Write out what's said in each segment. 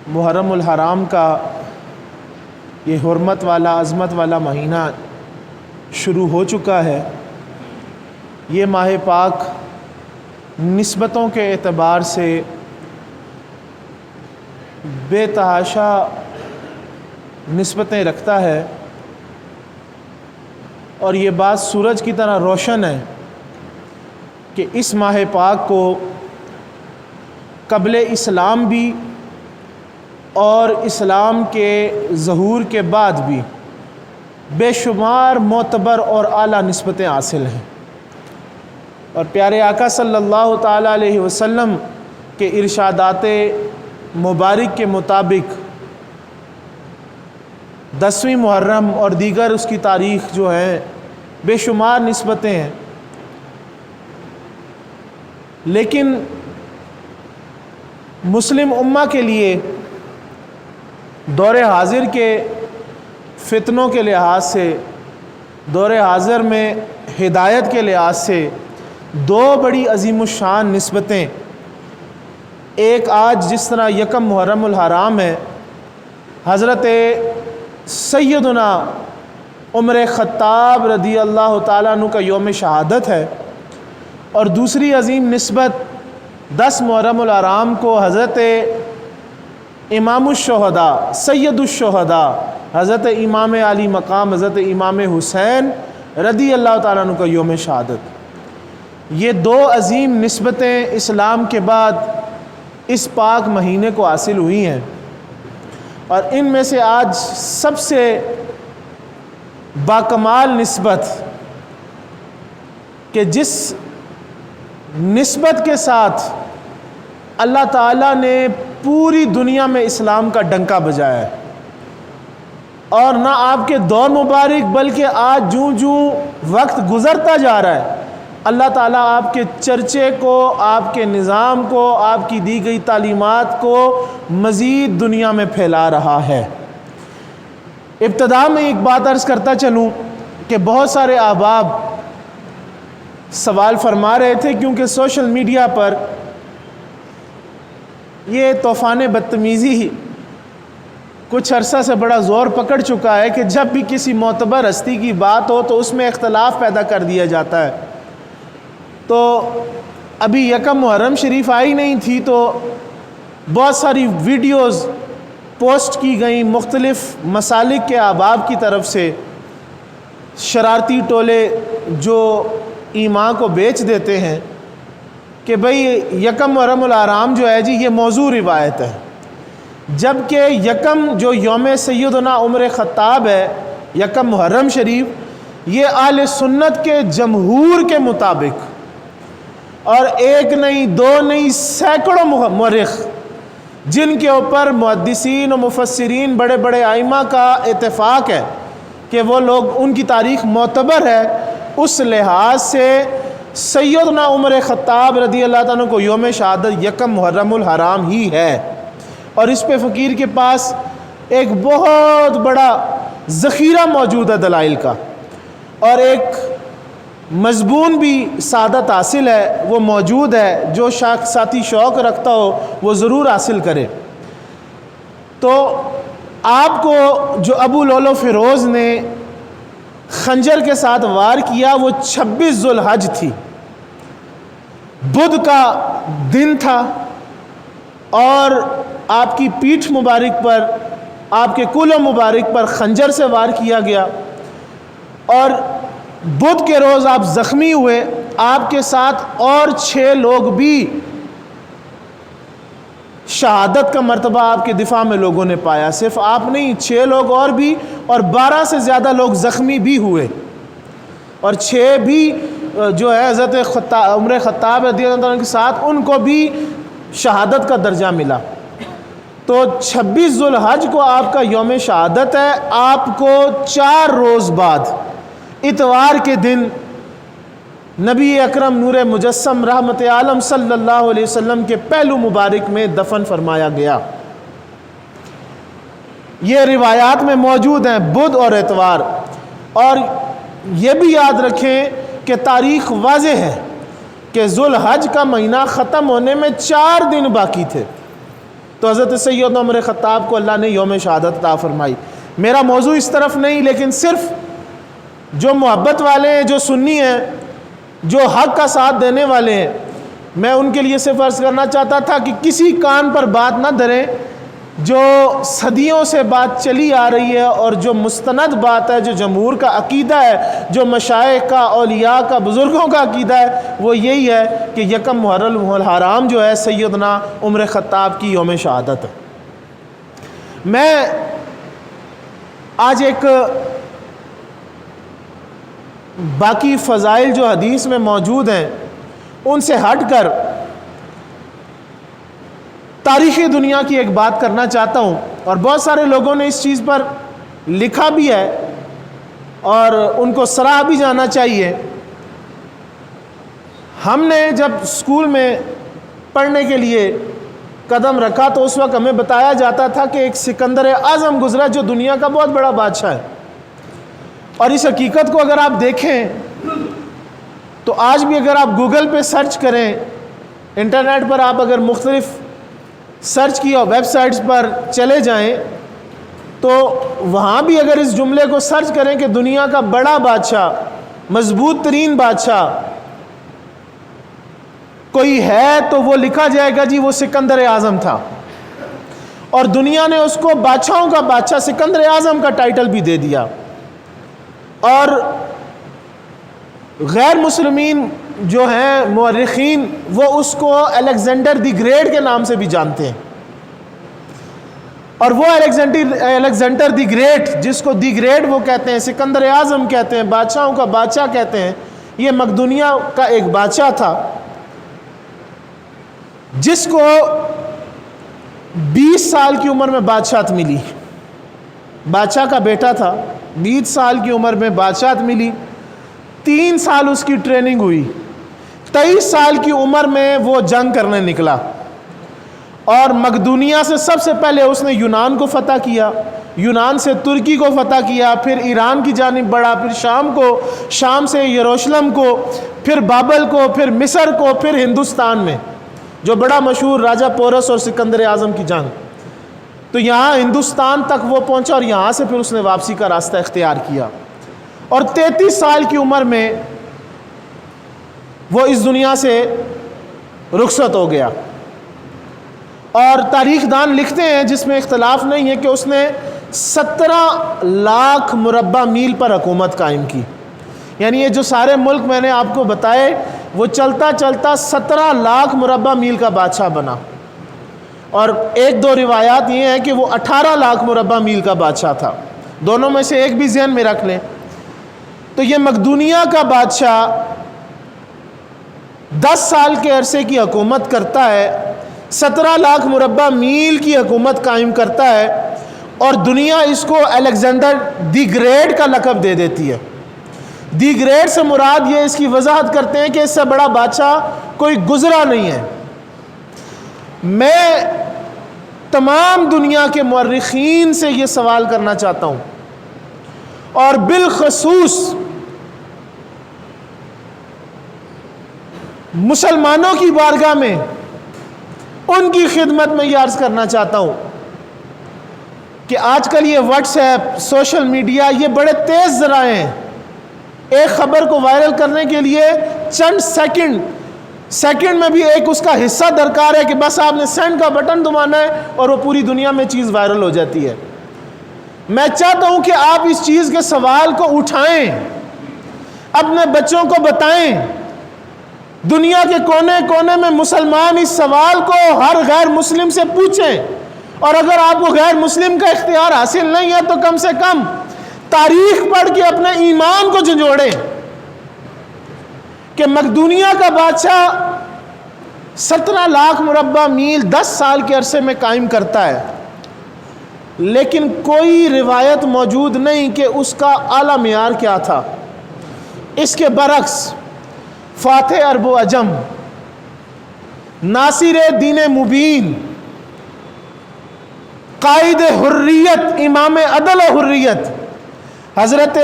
محرم الحرام کا یہ حرمت والا عظمت والا مہینہ شروع ہو چکا ہے۔ یہ ماہ پاک نسبتوں کے اعتبار سے بے تحاشا نسبتیں رکھتا ہے، اور یہ بات سورج کی طرح روشن ہے کہ اس ماہ پاک کو قبل اسلام بھی اور اسلام کے ظہور کے بعد بھی بے شمار معتبر اور اعلیٰ نسبتیں حاصل ہیں، اور پیارے آقا صلی اللہ تعالیٰ علیہ وسلم کے ارشادات مبارک کے مطابق 10ویں محرم اور دیگر اس کی تاریخ جو ہے بے شمار نسبتیں ہیں، لیکن مسلم امہ کے لیے دور حاضر کے فتنوں کے لحاظ سے، دور حاضر میں ہدایت کے لحاظ سے دو بڑی عظیم الشان نسبتیں، ایک آج جس طرح یکم محرم الحرام ہے، حضرت سیدنا عمر خطاب رضی اللہ تعالیٰ عنہ کا یوم شہادت ہے، اور دوسری عظیم نسبت 10 محرم الحرام کو حضرت امام الشہداء سید الشہداء حضرت امام علی مقام حضرت امام حسین رضی اللہ تعالیٰ عنہ کا یوم شہادت، یہ دو عظیم نسبتیں اسلام کے بعد اس پاک مہینے کو حاصل ہوئی ہیں، اور ان میں سے آج سب سے باکمال نسبت کہ جس نسبت کے ساتھ اللہ تعالیٰ نے پوری دنیا میں اسلام کا ڈنکا بجایا ہے، اور نہ آپ کے دور مبارک بلکہ آج جوں وقت گزرتا جا رہا ہے اللہ تعالیٰ آپ کے چرچے کو، آپ کے نظام کو، آپ کی دی گئی تعلیمات کو مزید دنیا میں پھیلا رہا ہے۔ ابتدا میں ایک بات عرض کرتا چلوں کہ بہت سارے احباب سوال فرما رہے تھے، کیونکہ سوشل میڈیا پر یہ طوفان بدتمیزی کچھ عرصہ سے بڑا زور پکڑ چکا ہے کہ جب بھی کسی معتبر ہستی کی بات ہو تو اس میں اختلاف پیدا کر دیا جاتا ہے۔ تو ابھی یکم محرم شریف آئی نہیں تھی تو بہت ساری ویڈیوز پوسٹ کی گئیں مختلف مسالک کے احباب کی طرف سے، شرارتی ٹولے جو ایمان کو بیچ دیتے ہیں کہ بھئی یکم محرم الحرام جو ہے جی یہ موضوع روایت ہے، جبکہ یکم جو یوم سیدنا عمر خطاب ہے، یکم محرم شریف، یہ اہل سنت کے جمہور کے مطابق، اور ایک نہیں دو نہیں سینکڑوں مورخ جن کے اوپر محدثین و مفسرین بڑے بڑے ائمہ کا اتفاق ہے کہ وہ لوگ ان کی تاریخ معتبر ہے، اس لحاظ سے سیدنا عمر خطاب رضی اللہ تعالیٰ کو یوم شہادت یکم محرم الحرام ہی ہے، اور اس پہ فقیر کے پاس ایک بہت بڑا ذخیرہ موجود ہے دلائل کا، اور ایک مضمون بھی سعادت حاصل ہے وہ موجود ہے، جو ساتھی شوق رکھتا ہو وہ ضرور حاصل کرے۔ تو آپ کو جو ابو لولو فیروز نے خنجر کے ساتھ وار کیا وہ 26 ذوالحج تھی، بدھ کا دن تھا، اور آپ کی پیٹھ مبارک پر، آپ کے کول مبارک پر خنجر سے وار کیا گیا، اور بدھ کے روز آپ زخمی ہوئے، آپ کے ساتھ اور 6 لوگ بھی شہادت کا مرتبہ آپ کے دفاع میں لوگوں نے پایا، صرف آپ نہیں 6 لوگ اور بھی، اور 12 سے زیادہ لوگ زخمی بھی ہوئے، اور 6 بھی جو ہے حضرت عمر خطاب رضی اللہ عنہ کے ساتھ ان کو بھی شہادت کا درجہ ملا۔ تو 26 ذوالحج کو آپ کا یوم شہادت ہے، آپ کو 4 روز بعد اتوار کے دن نبی اکرم نور مجسم رحمت عالم صلی اللہ علیہ وسلم کے پہلو مبارک میں دفن فرمایا گیا۔ یہ روایات میں موجود ہیں بدھ اور اتوار، اور یہ بھی یاد رکھیں کہ تاریخ واضح ہے کہ ذوالحج کا مہینہ ختم ہونے میں 4 دن باقی تھے، تو حضرت سیدنا عمر خطاب کو اللہ نے یوم شہادت عطا فرمائی۔ میرا موضوع اس طرف نہیں، لیکن صرف جو محبت والے ہیں، جو سنی ہیں، جو حق کا ساتھ دینے والے ہیں، میں ان کے لیے صرف عرض کرنا چاہتا تھا کہ کسی کان پر بات نہ دھریں جو صدیوں سے بات چلی آ رہی ہے اور جو مستند بات ہے، جو جمہور کا عقیدہ ہے، جو مشائخ کا، اولیاء کا، بزرگوں کا عقیدہ ہے، وہ یہی ہے کہ یکم محرم الحرام جو ہے سیدنا عمر خطاب کی یوم شہادت ہے۔ میں آج ایک باقی فضائل جو حدیث میں موجود ہیں ان سے ہٹ کر تاریخی دنیا کی ایک بات کرنا چاہتا ہوں، اور بہت سارے لوگوں نے اس چیز پر لکھا بھی ہے اور ان کو سراہا بھی جانا چاہیے۔ ہم نے جب اسکول میں پڑھنے کے لیے قدم رکھا تو اس وقت ہمیں بتایا جاتا تھا کہ ایک سکندر اعظم گزرا جو دنیا کا بہت بڑا بادشاہ ہے، اور اس حقیقت کو اگر آپ دیکھیں تو آج بھی اگر آپ گوگل پہ سرچ کریں، انٹرنیٹ پر آپ اگر مختلف سرچ کی اور ویب سائٹس پر چلے جائیں تو وہاں بھی اگر اس جملے کو سرچ کریں کہ دنیا کا بڑا بادشاہ، مضبوط ترین بادشاہ کوئی ہے تو وہ لکھا جائے گا جی وہ سکندر اعظم تھا، اور دنیا نے اس کو بادشاہوں کا بادشاہ سکندر اعظم کا ٹائٹل بھی دے دیا۔ اور غیر مسلمین جو ہیں مورخین وہ اس کو الیگزینڈر دی گریٹ کے نام سے بھی جانتے ہیں، اور وہ الیگزینڈر دی گریٹ جس کو دی گریٹ وہ کہتے ہیں، سکندر اعظم کہتے ہیں، بادشاہوں کا بادشاہ کہتے ہیں، یہ مقدونیہ کا ایک بادشاہ تھا جس کو 20 سال کی عمر میں بادشاہت ملی۔ بادشاہ کا بیٹا تھا، 20 سال کی عمر میں بادشاہت ملی، 3 سال اس کی ٹریننگ ہوئی، 23 سال کی عمر میں وہ جنگ کرنے نکلا، اور مقدونیہ سے سب سے پہلے اس نے یونان کو فتح کیا، یونان سے ترکی کو فتح کیا، پھر ایران کی جانب بڑھا، پھر شام کو، شام سے یروشلم کو، پھر بابل کو، پھر مصر کو، پھر ہندوستان میں جو بڑا مشہور راجہ پورس اور سکندر اعظم کی جنگ، تو یہاں ہندوستان تک وہ پہنچا، اور یہاں سے پھر اس نے واپسی کا راستہ اختیار کیا، اور 33 سال کی عمر میں وہ اس دنیا سے رخصت ہو گیا۔ اور تاریخ دان لکھتے ہیں، جس میں اختلاف نہیں ہے، کہ اس نے 17 لاکھ مربع میل پر حکومت قائم کی، یعنی یہ جو سارے ملک میں نے آپ کو بتائے وہ چلتا چلتا 17 لاکھ مربع میل کا بادشاہ بنا، اور ایک دو روایات یہ ہیں کہ وہ 18 لاکھ مربع میل کا بادشاہ تھا، دونوں میں سے ایک بھی ذہن میں رکھ لیں۔ تو یہ مقدونیہ کا بادشاہ 10 سال کے عرصے کی حکومت کرتا ہے، 17 لاکھ مربع میل کی حکومت قائم کرتا ہے، اور دنیا اس کو الیگزینڈر دی گریٹ کا لقب دے دیتی ہے۔ دی گریٹ سے مراد یہ اس کی وضاحت کرتے ہیں کہ اس سے بڑا بادشاہ کوئی گزرا نہیں ہے۔ میں تمام دنیا کے مورخین سے یہ سوال کرنا چاہتا ہوں، اور بالخصوص مسلمانوں کی بارگاہ میں ان کی خدمت میں یہ عرض کرنا چاہتا ہوں کہ آج کل یہ واٹس ایپ، سوشل میڈیا، یہ بڑے تیز ذرائع ہیں، ایک خبر کو وائرل کرنے کے لیے چند سیکنڈ میں بھی ایک اس کا حصہ درکار ہے کہ بس آپ نے سینڈ کا بٹن دبانا ہے اور وہ پوری دنیا میں چیز وائرل ہو جاتی ہے۔ میں چاہتا ہوں کہ آپ اس چیز کے سوال کو اٹھائیں، اپنے بچوں کو بتائیں، دنیا کے کونے کونے میں مسلمان اس سوال کو ہر غیر مسلم سے پوچھیں، اور اگر آپ کو غیر مسلم کا اختیار حاصل نہیں ہے تو کم سے کم تاریخ پڑھ کے اپنے ایمان کو جھنجھوڑیں کہ مقدونیہ کا بادشاہ 17 لاکھ مربع میل 10 سال کے عرصے میں قائم کرتا ہے، لیکن کوئی روایت موجود نہیں کہ اس کا اعلیٰ معیار کیا تھا۔ اس کے برعکس فاتح عرب و عجم، ناصر دین مبین، قائد حریت، امام عدل و حریت، حضرت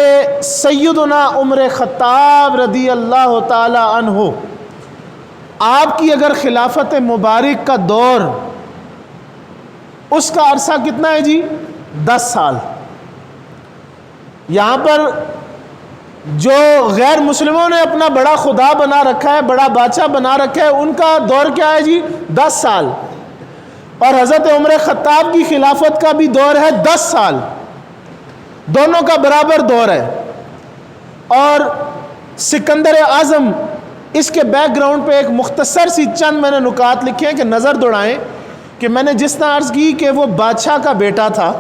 سیدنا عمر خطاب رضی اللہ تعالی عنہ، آپ کی اگر خلافت مبارک کا دور اس کا عرصہ کتنا ہے جی؟ 10 سال۔ یہاں پر جو غیر مسلموں نے اپنا بڑا خدا بنا رکھا ہے، بڑا بادشاہ بنا رکھا ہے، ان کا دور کیا ہے جی؟ 10 سال۔ اور حضرت عمر خطاب کی خلافت کا بھی دور ہے 10 سال، دونوں کا برابر دور ہے۔ اور سکندر اعظم، اس کے بیک گراؤنڈ پہ ایک مختصر سی چند میں نے نکات لکھے ہیں کہ نظر دوڑائیں کہ میں نے جس طرح عرض کی کہ وہ بادشاہ کا بیٹا تھا،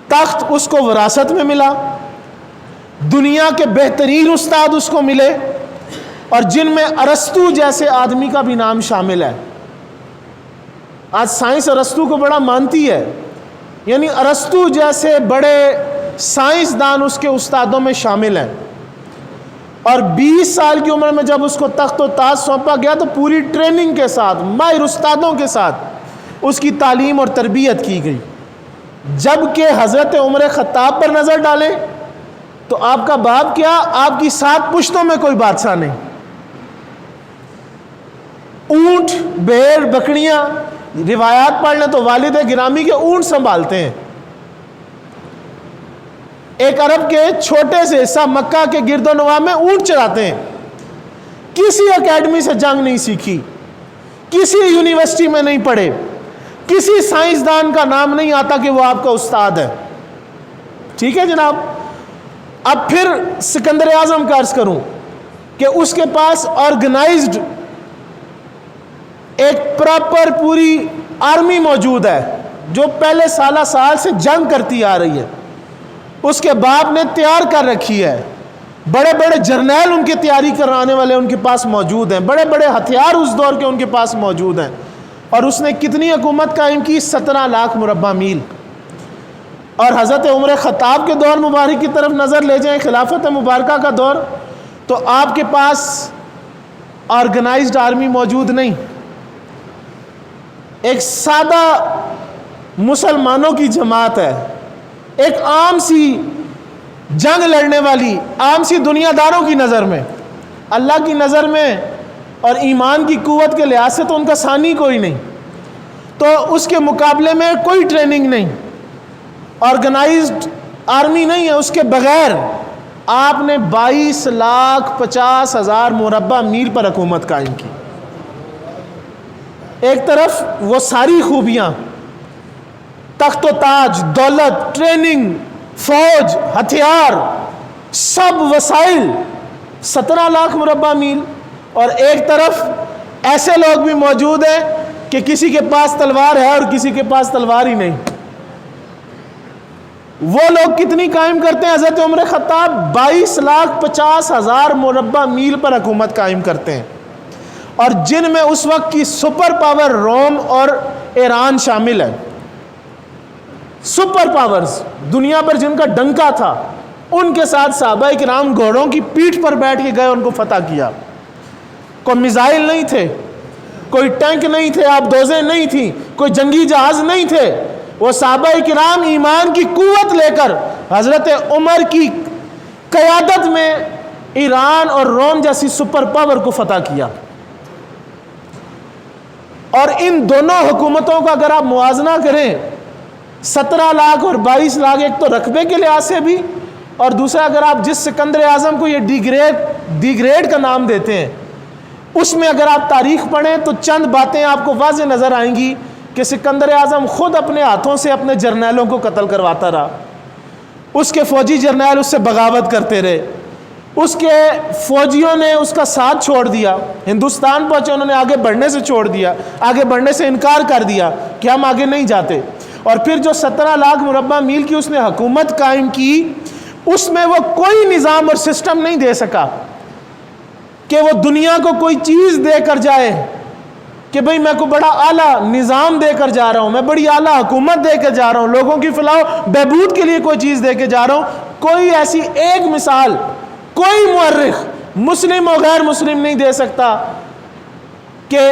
تخت اس کو وراثت میں ملا، دنیا کے بہترین استاد اس کو ملے، اور جن میں ارسطو جیسے آدمی کا بھی نام شامل ہے۔ آج سائنس ارسطو کو بڑا مانتی ہے، یعنی ارسطو جیسے بڑے سائنسدان اس کے استادوں میں شامل ہیں۔ اور 20 سال کی عمر میں جب اس کو تخت و تاج سونپا گیا تو پوری ٹریننگ کے ساتھ، ماہر استادوں کے ساتھ اس کی تعلیم اور تربیت کی گئی۔ جبکہ حضرت عمر خطاب پر نظر ڈالیں تو آپ کا باپ کیا، آپ کی 7 پشتوں میں کوئی بادشاہ نہیں۔ اونٹ، بھیڑ، بکریاں، روایات پڑھ لیں تو والد گرامی کے اونٹ سنبھالتے ہیں۔ ایک عرب کے چھوٹے سے حصہ مکہ کے گرد و نواح میں اونٹ چراتے ہیں۔ کسی اکیڈمی سے جنگ نہیں سیکھی، کسی یونیورسٹی میں نہیں پڑھے، کسی سائنسدان کا نام نہیں آتا کہ وہ آپ کا استاد ہے۔ ٹھیک ہے جناب۔ اب پھر سکندر اعظم کا عرض کروں کہ اس کے پاس آرگنائزڈ ایک پراپر پوری آرمی موجود ہے جو پہلے سالہ سال سے جنگ کرتی آ رہی ہے۔ اس کے باپ نے تیار کر رکھی ہے، بڑے بڑے جرنیل ان کی تیاری کرانے والے ان کے پاس موجود ہیں، بڑے بڑے ہتھیار اس دور کے ان کے پاس موجود ہیں۔ اور اس نے کتنی حکومت قائم کی؟ 17 لاکھ مربع میل۔ اور حضرت عمر خطاب کے دور مبارک کی طرف نظر لے جائیں، خلافت مبارکہ کا دور، تو آپ کے پاس آرگنائزڈ آرمی موجود نہیں۔ ایک سادہ مسلمانوں کی جماعت ہے، ایک عام سی جنگ لڑنے والی، عام سی دنیا داروں کی نظر میں، اللہ کی نظر میں اور ایمان کی قوت کے لحاظ سے تو ان کا ثانی کوئی نہیں، تو اس کے مقابلے میں کوئی ٹریننگ نہیں، آرگنائزڈ آرمی نہیں ہے۔ اس کے بغیر آپ نے 22,50,000 مربع میل پر حکومت قائم کی۔ ایک طرف وہ ساری خوبیاں، تخت و تاج، دولت، ٹریننگ، فوج، ہتھیار، سب وسائل، 17 لاکھ مربع میل، اور ایک طرف ایسے لوگ بھی موجود ہیں کہ کسی کے پاس تلوار ہے اور کسی کے پاس تلوار ہی نہیں۔ وہ لوگ کتنی قائم کرتے ہیں؟ حضرت عمر خطاب 22,50,000 مربع میل پر حکومت قائم کرتے ہیں، اور جن میں اس وقت کی سپر پاور روم اور ایران شامل ہے۔ سپر پاورز، دنیا پر جن کا ڈنکا تھا، ان کے ساتھ صحابہ کرام گھوڑوں کی پیٹھ پر بیٹھ کے گئے، ان کو فتح کیا۔ کوئی میزائل نہیں تھے، کوئی ٹینک نہیں تھے، آبدوزیں نہیں تھیں، کوئی جنگی جہاز نہیں تھے۔ وہ صحابہ کرام ایمان کی قوت لے کر حضرت عمر کی قیادت میں ایران اور روم جیسی سپر پاور کو فتح کیا۔ اور ان دونوں حکومتوں کا اگر آپ موازنہ کریں، 17 لاکھ اور 22 لاکھ، ایک تو رقبے کے لحاظ سے بھی، اور دوسرا اگر آپ جس سکندر اعظم کو یہ ڈی گریڈ کا نام دیتے ہیں، اس میں اگر آپ تاریخ پڑھیں تو چند باتیں آپ کو واضح نظر آئیں گی کہ سکندر اعظم خود اپنے ہاتھوں سے اپنے جرنیلوں کو قتل کرواتا رہا، اس کے فوجی جرنیل اس سے بغاوت کرتے رہے، اس کے فوجیوں نے اس کا ساتھ چھوڑ دیا، ہندوستان پہنچے انہوں نے آگے بڑھنے سے چھوڑ دیا، آگے بڑھنے سے انکار کر دیا کہ ہم آگے نہیں جاتے۔ اور پھر جو 17 لاکھ مربع میل کی اس نے حکومت قائم کی، اس میں وہ کوئی نظام اور سسٹم نہیں دے سکا کہ وہ دنیا کو کوئی چیز دے کر جائے کہ بھئی میں کو بڑا اعلیٰ نظام دے کر جا رہا ہوں، میں بڑی اعلیٰ حکومت دے کر جا رہا ہوں، لوگوں کی فلاح و بہبود کے لیے کوئی چیز دے کے جا رہا ہوں۔ کوئی ایسی ایک مثال کوئی مورخ مسلم و غیر مسلم نہیں دے سکتا کہ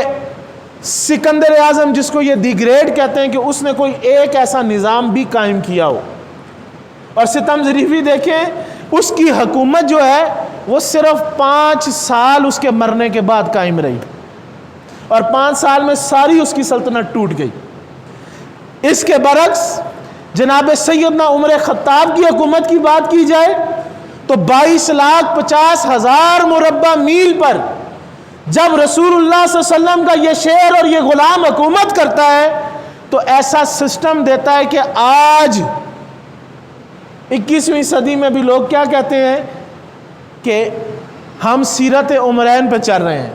سکندر اعظم، جس کو یہ دی گریڈ کہتے ہیں، کہ اس نے کوئی ایک ایسا نظام بھی قائم کیا ہو۔ اور ستم ظریفی دیکھیں، اس کی حکومت جو ہے وہ صرف 5 سال اس کے مرنے کے بعد قائم رہی، اور 5 سال میں ساری اس کی سلطنت ٹوٹ گئی۔ اس کے برعکس جناب سیدنا عمر خطاب کی حکومت کی بات کی جائے تو 22,50,000 مربع میل پر جب رسول اللہ صلی اللہ علیہ وسلم کا یہ شیر اور یہ غلام حکومت کرتا ہے تو ایسا سسٹم دیتا ہے کہ آج 21ویں صدی میں بھی لوگ کیا کہتے ہیں کہ ہم سیرت عمرین پہ چل رہے ہیں،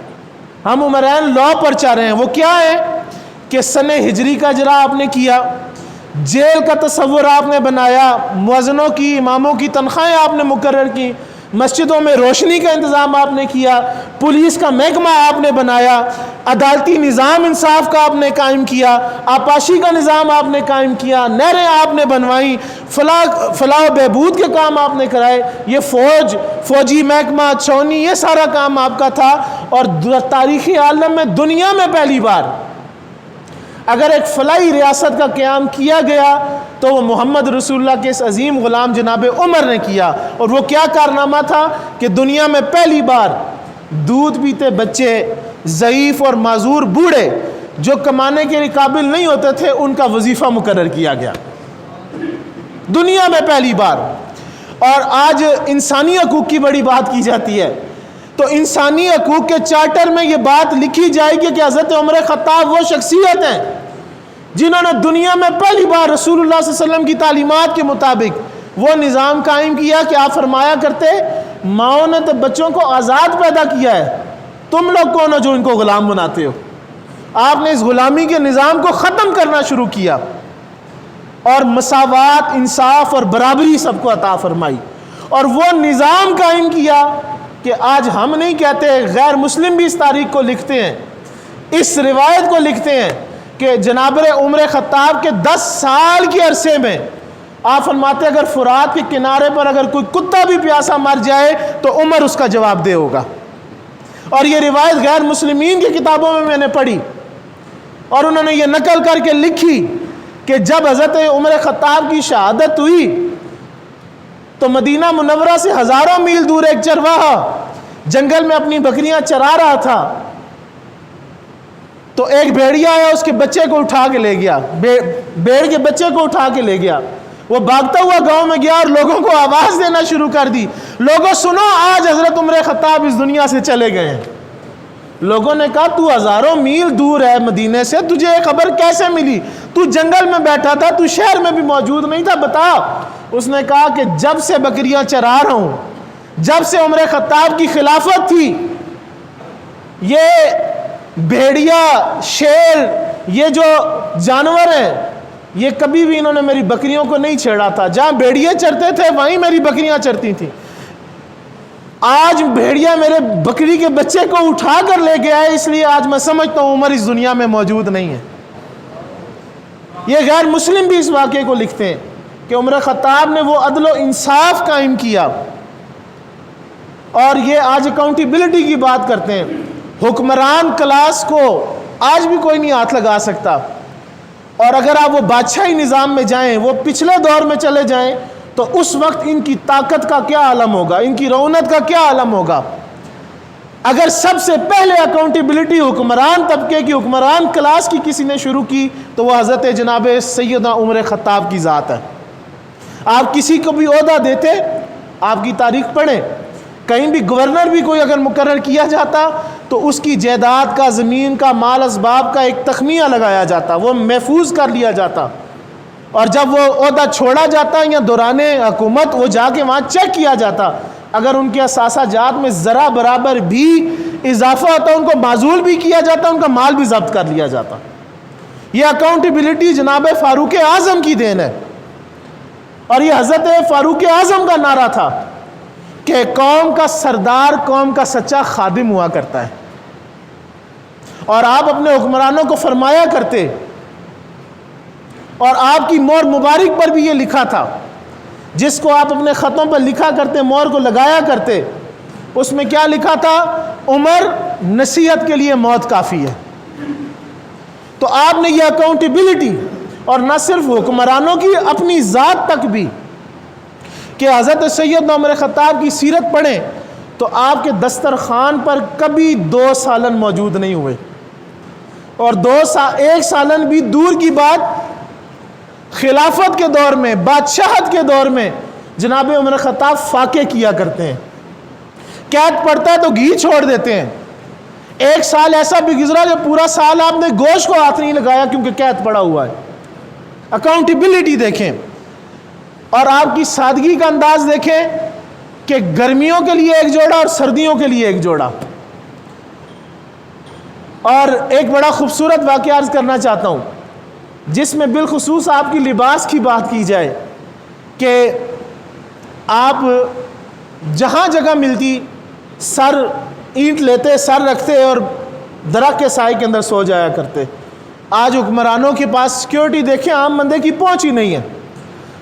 ہم عمرین لا پر چل رہے ہیں۔ وہ کیا ہے کہ سن ہجری کا اجرا آپ نے کیا، جیل کا تصور آپ نے بنایا، مؤذنوں کی اماموں کی تنخواہیں آپ نے مقرر کی، مسجدوں میں روشنی کا انتظام آپ نے کیا، پولیس کا محکمہ آپ نے بنایا، عدالتی نظام انصاف کا آپ نے قائم کیا، آپاشی کا نظام آپ نے قائم کیا، نہریں آپ نے بنوائیں، فلاح و بہبود کے کام آپ نے کرائے، یہ فوجی محکمہ چھاؤنی یہ سارا کام آپ کا تھا۔ اور تاریخی عالم میں دنیا میں پہلی بار اگر ایک فلاحی ریاست کا قیام کیا گیا تو وہ محمد رسول اللہ کے اس عظیم غلام جناب عمر نے کیا۔ اور وہ کیا کارنامہ تھا کہ دنیا میں پہلی بار دودھ پیتے بچے، ضعیف اور معذور بوڑھے جو کمانے کے قابل نہیں ہوتے تھے ان کا وظیفہ مقرر کیا گیا، دنیا میں پہلی بار۔ اور آج انسانی حقوق کی بڑی بات کی جاتی ہے تو انسانی حقوق کے چارٹر میں یہ بات لکھی جائے گی کہ حضرت عمر خطاب وہ شخصیت ہیں جنہوں نے دنیا میں پہلی بار رسول اللہ صلی اللہ علیہ وسلم کی تعلیمات کے مطابق وہ نظام قائم کیا کہ آپ فرمایا کرتے ماؤں نے تو بچوں کو آزاد پیدا کیا ہے، تم لوگ کون ہو جو ان کو غلام بناتے ہو؟ آپ نے اس غلامی کے نظام کو ختم کرنا شروع کیا اور مساوات، انصاف اور برابری سب کو عطا فرمائی اور وہ نظام قائم کیا کہ آج ہم نہیں کہتے، غیر مسلم بھی اس تاریخ کو لکھتے ہیں، اس روایت کو لکھتے ہیں کہ جناب عمر خطاب کے 10 سال کے عرصے میں آپ فرماتے اگر فرات کے کنارے پر اگر کوئی کتا بھی پیاسا مر جائے تو عمر اس کا جواب دہ ہوگا۔ اور یہ روایت غیر مسلمین کی کتابوں میں نے پڑھی اور انہوں نے یہ نقل کر کے لکھی کہ جب حضرت عمر خطاب کی شہادت ہوئی تو مدینہ منورہ سے ہزاروں میل دور ایک چرواہا جنگل میں اپنی بکریاں چرا رہا تھا تو ایک بھیڑیا آیا اس کے بچے کو اٹھا کے لے گیا، بھیڑ کے بچے کو اٹھا کے لے گیا، وہ بھاگتا ہوا گاؤں میں گیا اور لوگوں کو آواز دینا شروع کر دی، لوگوں سنو آج حضرت عمر خطاب اس دنیا سے چلے گئے ہیں۔ لوگوں نے کہا تو ہزاروں میل دور ہے مدینے سے، تجھے یہ خبر کیسے ملی؟ تو جنگل میں بیٹھا تھا، تو شہر میں بھی موجود نہیں تھا، بتا۔ اس نے کہا کہ جب سے بکریاں چرا رہا ہوں، جب سے عمر خطاب کی خلافت تھی، یہ بھیڑیا، شیر، یہ جو جانور ہیں یہ کبھی بھی انہوں نے میری بکریوں کو نہیں چھیڑا تھا، جہاں بھیڑیے چرتے تھے وہیں میری بکریاں چرتی تھیں۔ آج بھیڑیا میرے بکری کے بچے کو اٹھا کر لے گیا ہے، اس لیے آج میں سمجھتا ہوں عمر اس دنیا میں موجود نہیں ہے۔ یہ غیر مسلم بھی اس واقعے کو لکھتے ہیں کہ عمر خطاب نے وہ عدل و انصاف قائم کیا اور یہ آج اکاؤنٹیبلٹی کی بات کرتے ہیں۔ حکمران کلاس کو آج بھی کوئی نہیں ہاتھ لگا سکتا، اور اگر آپ وہ بادشاہی نظام میں جائیں، وہ پچھلے دور میں چلے جائیں تو اس وقت ان کی طاقت کا کیا عالم ہوگا، ان کی رونق کا کیا عالم ہوگا۔ اگر سب سے پہلے اکاؤنٹیبلٹی حکمران طبقے کی، حکمران کلاس کی کسی نے شروع کی تو وہ حضرت جناب سیدنا عمر خطاب کی ذات ہے۔ آپ کسی کو بھی عہدہ دیتے، آپ کی تاریخ پڑھیں، کہیں بھی گورنر بھی کوئی اگر مقرر کیا جاتا تو اس کی جائیداد کا، زمین کا، مال اسباب کا ایک تخمینہ لگایا جاتا، وہ محفوظ کر لیا جاتا، اور جب وہ عہدہ چھوڑا جاتا یا دوران حکومت وہ جا کے وہاں چیک کیا جاتا، اگر ان کے اثاثہ جات میں ذرا برابر بھی اضافہ ہوتا ان کو معزول بھی کیا جاتا، ان کا مال بھی ضبط کر لیا جاتا۔ یہ اکاؤنٹیبلٹی جناب فاروق اعظم کی دین ہے، اور یہ حضرت فاروق اعظم کا نعرہ تھا کہ قوم کا سردار قوم کا سچا خادم ہوا کرتا ہے، اور آپ اپنے حکمرانوں کو فرمایا کرتے، اور آپ کی مہر مبارک پر بھی یہ لکھا تھا، جس کو آپ اپنے خطوں پر لکھا کرتے، مہر کو لگایا کرتے، اس میں کیا لکھا تھا؟ عمر نصیحت کے لیے موت کافی ہے۔ تو آپ نے یہ اکاؤنٹیبلٹی، اور نہ صرف حکمرانوں کی، اپنی ذات تک بھی، کہ حضرت سیدنا عمر خطاب کی سیرت پڑھیں تو آپ کے دسترخوان پر کبھی 2 سالن موجود نہیں ہوئے، اور 1 سالن بھی دور کی بات، خلافت کے دور میں، بادشاہت کے دور میں جناب عمر خطاب فاقے کیا کرتے ہیں. قید پڑتا ہے تو گھی چھوڑ دیتے ہیں. ایک سال ایسا بھی گزرا کہ پورا سال آپ نے گوشت کو ہاتھ نہیں لگایا کیونکہ قید پڑا ہوا ہے. اکاؤنٹیبلٹی دیکھیں اور آپ کی سادگی کا انداز دیکھیں کہ گرمیوں کے لیے ایک جوڑا اور سردیوں کے لیے ایک جوڑا. اور ایک بڑا خوبصورت واقعہ عرض کرنا چاہتا ہوں جس میں بالخصوص آپ کی لباس کی بات کی جائے کہ آپ جہاں جگہ ملتی سر اینٹ لیتے، سر رکھتے اور درخت کے سائے کے اندر سو جایا کرتے. آج حکمرانوں کے پاس سیکیورٹی دیکھیں عام بندے کی پہنچ ہی نہیں ہے.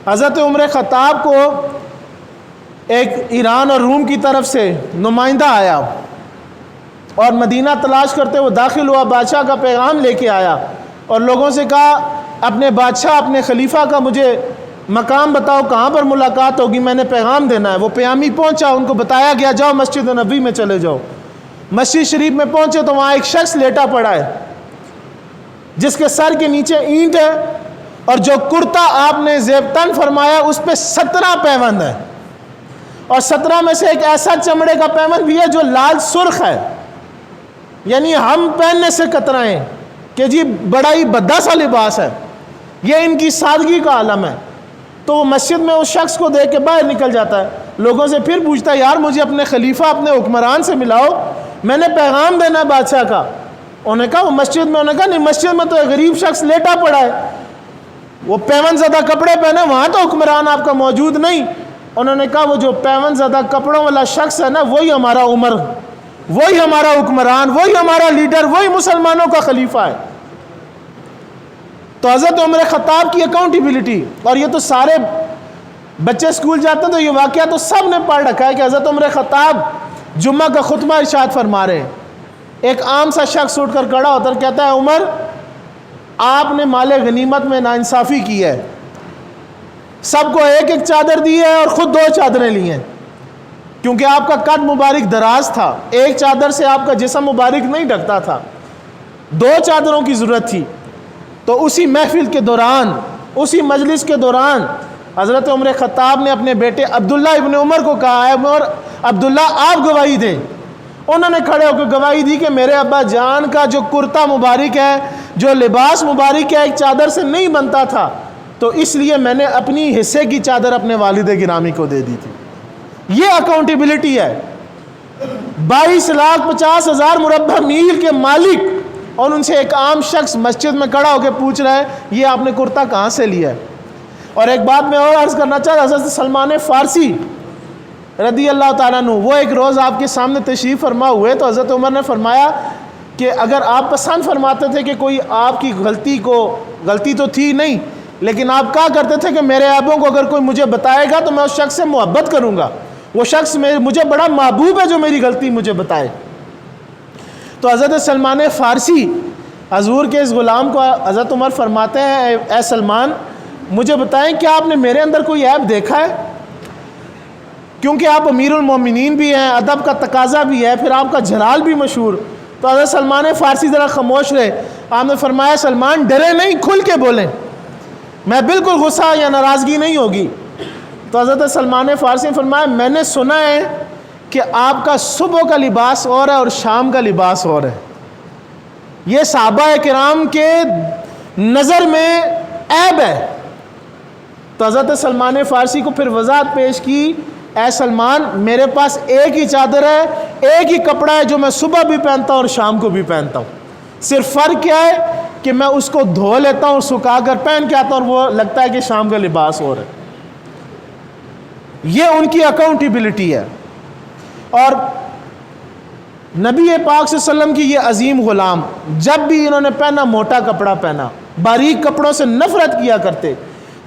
حضرت عمر خطاب کو ایک ایران اور روم کی طرف سے نمائندہ آیا اور مدینہ تلاش کرتے وہ داخل ہوا، بادشاہ کا پیغام لے کے آیا اور لوگوں سے کہا اپنے بادشاہ اپنے خلیفہ کا مجھے مقام بتاؤ، کہاں پر ملاقات ہوگی، میں نے پیغام دینا ہے. وہ پیامی پہنچا، ان کو بتایا گیا جاؤ مسجد نبوی میں چلے جاؤ. مسجد شریف میں پہنچے تو وہاں ایک شخص لیٹا پڑا ہے جس کے سر کے نیچے اینٹ ہے اور جو کرتا آپ نے زیب تن فرمایا اس پہ 17 پیوند ہے اور 17 میں سے ایک ایسا چمڑے کا پیوند بھی ہے جو لال سرخ ہے، یعنی ہم پہننے سے کترائیں کہ جی بڑا ہی بھدا سا لباس ہے. یہ ان کی سادگی کا عالم ہے. تو وہ مسجد میں اس شخص کو دیکھ کے باہر نکل جاتا ہے. لوگوں سے پھر پوچھتا ہے یار مجھے اپنے خلیفہ اپنے حکمران سے ملاؤ، میں نے پیغام دینا ہے بادشاہ کا. انہوں نے کہا وہ مسجد میں، انہوں نے کہا نہیں مسجد میں تو ایک غریب شخص لیٹا پڑا ہے، وہ پیون زدہ کپڑے پہنے، وہاں تو حکمران آپ کا موجود نہیں. انہوں نے کہا وہ جو پیون زدہ کپڑوں والا شخص ہے نا وہی ہمارا عمر، وہی ہمارا حکمران، وہی ہمارا لیڈر، وہی مسلمانوں کا خلیفہ ہے. تو حضرت عمر خطاب کی اکاؤنٹیبلٹی، اور یہ تو سارے بچے اسکول جاتے ہیں تو یہ واقعہ تو سب نے پڑھ رکھا ہے کہ حضرت عمر خطاب جمعہ کا خطبہ ارشاد فرما رہے ہیں. ایک عام سا شخص اٹھ کر کھڑا ہوتا ہے، کہتا ہے عمر آپ نے مال غنیمت میں ناانصافی کی ہے، سب کو ایک ایک چادر دی ہے اور خود 2 چادریں لی ہیں کیونکہ آپ کا قد مبارک دراز تھا، ایک چادر سے آپ کا جسم مبارک نہیں ڈھکتا تھا، 2 چادروں کی ضرورت تھی. تو اسی محفل کے دوران، اسی مجلس کے دوران حضرت عمر خطاب نے اپنے بیٹے عبداللہ ابن عمر کو کہا ہے عمر عبداللہ آپ گواہی دیں. انہوں نے کھڑے ہو کے گواہی دی کہ میرے ابا جان کا جو کرتا مبارک ہے، جو لباس مبارک ہے، ایک چادر سے نہیں بنتا تھا تو اس لیے میں نے اپنی حصے کی چادر اپنے والد گرامی کو دے دی تھی. یہ اکاؤنٹیبلٹی ہے. 22,50,000 مربع میل کے مالک اور ان سے ایک عام شخص مسجد میں کھڑا ہو کے پوچھ رہا ہے یہ آپ نے کرتا کہاں سے لیا ہے. اور ایک بات میں اور عرض کرنا چاہتا، حضرت سلمان فارسی رضی اللہ تعالیٰ عنہ وہ ایک روز آپ کے سامنے تشریف فرما ہوئے تو حضرت عمر نے فرمایا کہ اگر آپ پسند فرماتے تھے کہ کوئی آپ کی غلطی تو تھی نہیں لیکن آپ کہا کرتے تھے کہ میرے عیبوں کو اگر کوئی مجھے بتائے گا تو میں اس شخص سے محبت کروں گا، وہ شخص مجھے بڑا محبوب ہے جو میری غلطی مجھے بتائے. تو حضرت سلمان فارسی حضور کے اس غلام کو حضرت عمر فرماتے ہیں اے سلمان مجھے بتائیں کہ آپ نے میرے اندر کوئی عیب دیکھا ہے، کیونکہ آپ امیر المومنین بھی ہیں، ادب کا تقاضا بھی ہے، پھر آپ کا جلال بھی مشہور. تو حضرت سلمان فارسی ذرا خاموش رہے. آپ نے فرمایا سلمان ڈرے نہیں، کھل کے بولیں، میں بالکل غصہ یا ناراضگی نہیں ہوگی. تو حضرت سلمان فارسی نے فرمایا میں نے سنا ہے کہ آپ کا صبح کا لباس اور ہے اور شام کا لباس اور ہے. یہ صحابہ کرام کے نظر میں عیب ہے. تو حضرت سلمان فارسی کو پھر وضاحت پیش کی اے سلمان میرے پاس ایک ہی چادر ہے، ایک ہی کپڑا ہے جو میں صبح بھی پہنتا ہوں اور شام کو بھی پہنتا ہوں، صرف فرق کیا ہے کہ میں اس کو دھو لیتا ہوں، سکھا کر پہن کے آتا ہوں اور وہ لگتا ہے کہ شام کا لباس اور ہے. یہ ان کی اکاؤنٹیبلٹی ہے. اور نبی پاک صلی اللہ علیہ وسلم کی یہ عظیم غلام جب بھی انہوں نے پہنا موٹا کپڑا پہنا، باریک کپڑوں سے نفرت کیا کرتے.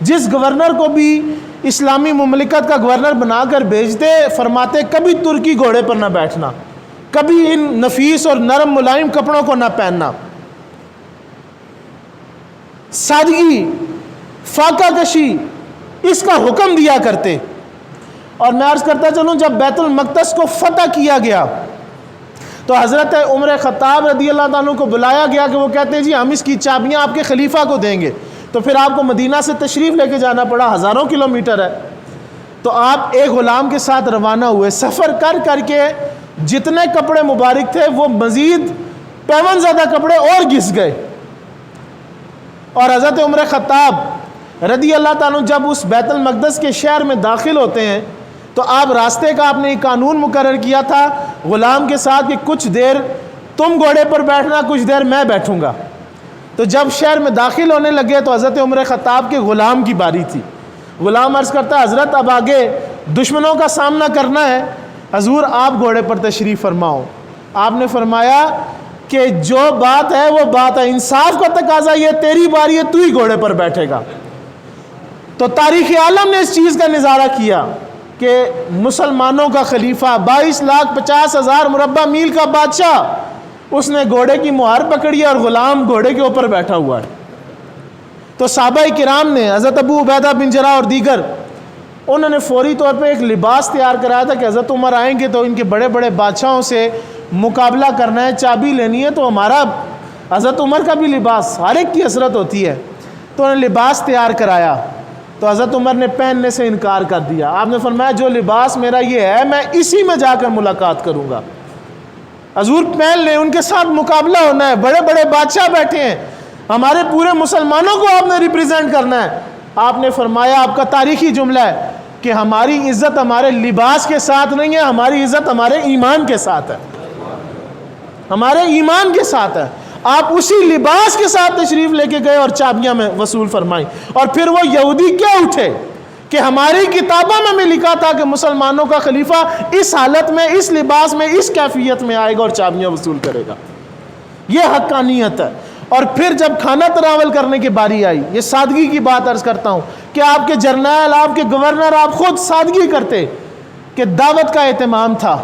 جس گورنر کو بھی اسلامی مملکت کا گورنر بنا کر بھیجتے فرماتے کبھی ترکی گھوڑے پر نہ بیٹھنا، کبھی ان نفیس اور نرم ملائم کپڑوں کو نہ پہننا. سادگی، فاقہ کشی اس کا حکم دیا کرتے. اور میں عرض کرتا چلوں جب بیت المقدس کو فتح کیا گیا تو حضرت عمر خطاب رضی اللہ تعالیٰ کو بلایا گیا کہ وہ کہتے ہیں جی ہم اس کی چابیاں آپ کے خلیفہ کو دیں گے. تو پھر آپ کو مدینہ سے تشریف لے کے جانا پڑا، ہزاروں کلومیٹر ہے۔ تو آپ ایک غلام کے ساتھ روانہ ہوئے، سفر کر کر کے جتنے کپڑے مبارک تھے وہ مزید 55 زیادہ کپڑے اور گھس گئے۔ اور حضرت عمر خطاب رضی اللہ تعالیٰ جب اس بیت المقدس کے شہر میں داخل ہوتے ہیں تو آپ راستے کا آپ نے ایک قانون مقرر کیا تھا غلام کے ساتھ کہ کچھ دیر تم گھوڑے پر بیٹھنا، کچھ دیر میں بیٹھوں گا۔ تو جب شہر میں داخل ہونے لگے تو حضرت عمر خطاب کے غلام کی باری تھی۔ غلام عرض کرتا ہے حضرت اب آگے دشمنوں کا سامنا کرنا ہے، حضور آپ گھوڑے پر تشریف فرماؤ۔ آپ نے فرمایا کہ جو بات ہے وہ بات ہے، انصاف کا تقاضا یہ تیری باری ہے، تو ہی گھوڑے پر بیٹھے گا۔ تو تاریخ عالم نے اس چیز کا نظارہ کیا کہ مسلمانوں کا خلیفہ 22,50,000 مربع میل کا بادشاہ، اس نے گھوڑے کی مہار پکڑی اور غلام گھوڑے کے اوپر بیٹھا ہوا ہے۔ تو صحابہ کرام نے حضرت ابو عبیدہ بن جراح اور دیگر انہوں نے فوری طور پہ ایک لباس تیار کرایا تھا کہ حضرت عمر آئیں گے تو ان کے بڑے بڑے بادشاہوں سے مقابلہ کرنا ہے، چابی لینی ہے، تو ہمارا حضرت عمر کا بھی لباس، ہر ایک کی حسرت ہوتی ہے، تو انہوں نے لباس تیار کرایا۔ تو حضرت عمر نے پہننے سے انکار کر دیا۔ آپ نے فرمایا جو لباس میرا یہ ہے میں اسی میں جا کر ملاقات کروں گا، حضور پہن لیں، ان کے ساتھ مقابلہ ہونا ہے، بڑے بڑے بادشاہ بیٹھے ہیں، ہمارے پورے مسلمانوں کو آپ نے ریپریزنٹ کرنا ہے۔ آپ نے فرمایا آپ کا تاریخی جملہ ہے کہ ہماری عزت ہمارے لباس کے ساتھ نہیں ہے، ہماری عزت ہمارے ایمان کے ساتھ ہے، ہمارے ایمان کے ساتھ ہے۔ آپ اسی لباس کے ساتھ تشریف لے کے گئے اور چابیاں میں وصول فرمائیں، اور پھر وہ یہودی کیا اٹھے کہ ہماری کتابوں میں لکھا تھا کہ مسلمانوں کا خلیفہ اس حالت میں، اس لباس میں، اس کیفیت میں آئے گا اور چابیاں وصول کرے گا۔ یہ حقانیت ہے۔ اور پھر جب کھانا تناول کرنے کی باری آئی، یہ سادگی کی بات عرض کرتا ہوں کہ آپ کے جرنیل، آپ کے گورنر، آپ خود سادگی کرتے کہ دعوت کا اہتمام تھا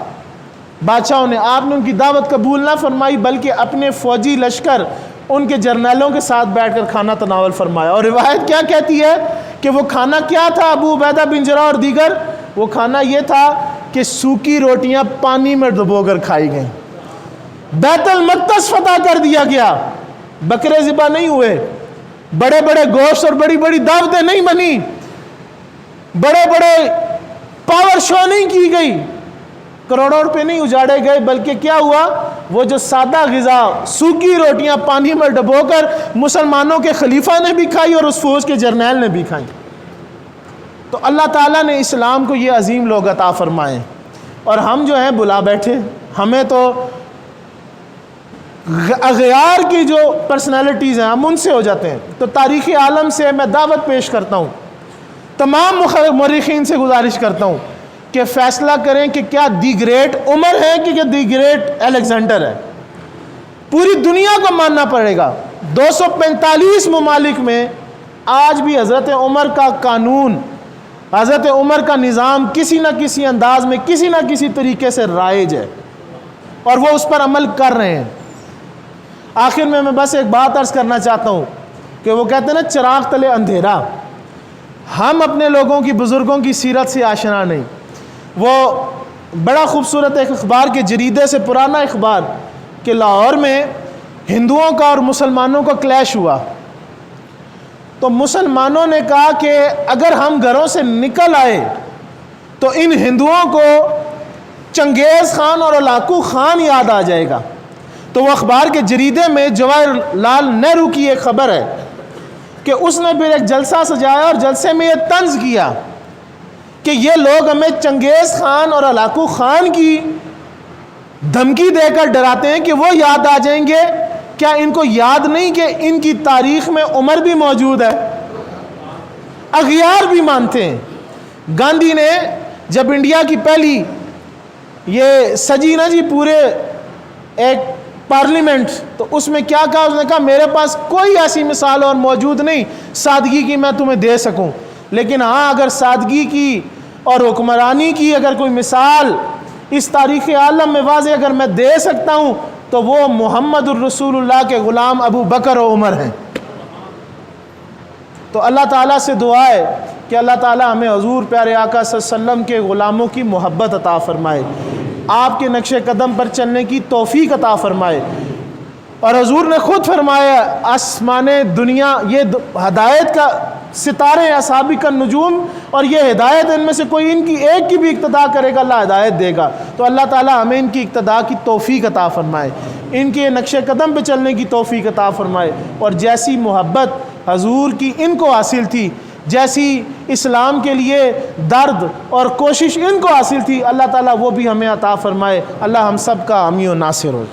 بادشاہوں نے، آپ نے ان کی دعوت قبول نہ فرمائی بلکہ اپنے فوجی لشکر ان کے جرنیلوں کے ساتھ بیٹھ کر کھانا تناول فرمایا۔ اور روایت کیا کہتی ہے کہ وہ کھانا کیا تھا ابو عبیدہ بن جراح اور دیگر؟ وہ کھانا یہ تھا کہ سوکھی روٹیاں پانی میں ڈبو کر کھائی گئیں، بیت المقدس فتح کر دیا گیا، بکرے ذبح نہیں ہوئے، بڑے بڑے گوشت اور بڑی بڑی دعوتیں نہیں بنی، بڑے بڑے پاور شو نہیں کی گئی، کروڑوں روپے نہیں اجاڑے گئے، بلکہ کیا ہوا؟ وہ جو سادہ غذا سوکھی روٹیاں پانی میں ڈبو کر مسلمانوں کے خلیفہ نے بھی کھائی اور اس فوج کے جرنیل نے بھی کھائی۔ تو اللہ تعالیٰ نے اسلام کو یہ عظیم لوگ عطا فرمائے، اور ہم جو ہیں بلا بیٹھے، ہمیں تو اغیار کی جو پرسنالٹیز ہیں ہم ان سے ہو جاتے ہیں۔ تو تاریخ عالم سے میں دعوت پیش کرتا ہوں، تمام مورخین سے گزارش کرتا ہوں کہ فیصلہ کریں کہ کیا دی گریٹ عمر ہے کہ دی گریٹ الیگزینڈر ہے۔ پوری دنیا کو ماننا پڑے گا۔ 245 ممالک میں آج بھی حضرت عمر کا قانون، حضرت عمر کا نظام کسی نہ کسی انداز میں، کسی نہ کسی طریقے سے رائج ہے، اور وہ اس پر عمل کر رہے ہیں۔ آخر میں بس ایک بات عرض کرنا چاہتا ہوں کہ وہ کہتے ہیں نا چراغ تلے اندھیرا، ہم اپنے لوگوں کی، بزرگوں کی سیرت سے آشنا نہیں۔ وہ بڑا خوبصورت ایک اخبار کے جریدے سے، پرانا اخبار، کہ لاہور میں ہندوؤں کا اور مسلمانوں کا کلیش ہوا، تو مسلمانوں نے کہا کہ اگر ہم گھروں سے نکل آئے تو ان ہندوؤں کو چنگیز خان اور ہلاکو خان یاد آ جائے گا۔ تو وہ اخبار کے جریدے میں جواہر لال نہرو کی ایک خبر ہے کہ اس نے پھر ایک جلسہ سجایا اور جلسے میں یہ طنز کیا کہ یہ لوگ ہمیں چنگیز خان اور ہلاکو خان کی دھمکی دے کر ڈراتے ہیں کہ وہ یاد آ جائیں گے، کیا ان کو یاد نہیں کہ ان کی تاریخ میں عمر بھی موجود ہے، اغیار بھی مانتے ہیں۔ گاندھی نے جب انڈیا کی پہلی یہ سجی نا جی پورے ایک پارلیمنٹ، تو اس میں کیا کہا؟ اس نے کہا میرے پاس کوئی ایسی مثال اور موجود نہیں سادگی کی میں تمہیں دے سکوں، لیکن ہاں اگر سادگی کی اور حکمرانی کی اگر کوئی مثال اس تاریخ عالم میں واضح اگر میں دے سکتا ہوں تو وہ محمد الرسول اللہ کے غلام ابو بکر و عمر ہیں۔ تو اللہ تعالیٰ سے دعا ہے کہ اللہ تعالیٰ ہمیں حضور پیارے آقا صلی اللہ علیہ وسلم کے غلاموں کی محبت عطا فرمائے، آپ کے نقش قدم پر چلنے کی توفیق عطا فرمائے، اور حضور نے خود فرمایا آسمان دنیا یہ ہدایت کا ستارے اصحابی کا نجوم، اور یہ ہدایت ان میں سے کوئی ان کی ایک کی بھی اقتداء کرے گا اللہ ہدایت دے گا۔ تو اللہ تعالیٰ ہمیں ان کی اقتداء کی توفیق عطا فرمائے، ان کے نقش قدم پہ چلنے کی توفیق عطا فرمائے، اور جیسی محبت حضور کی ان کو حاصل تھی، جیسی اسلام کے لیے درد اور کوشش ان کو حاصل تھی، اللہ تعالیٰ وہ بھی ہمیں عطا فرمائے۔ اللہ ہم سب کا حامی و ناصر ہو۔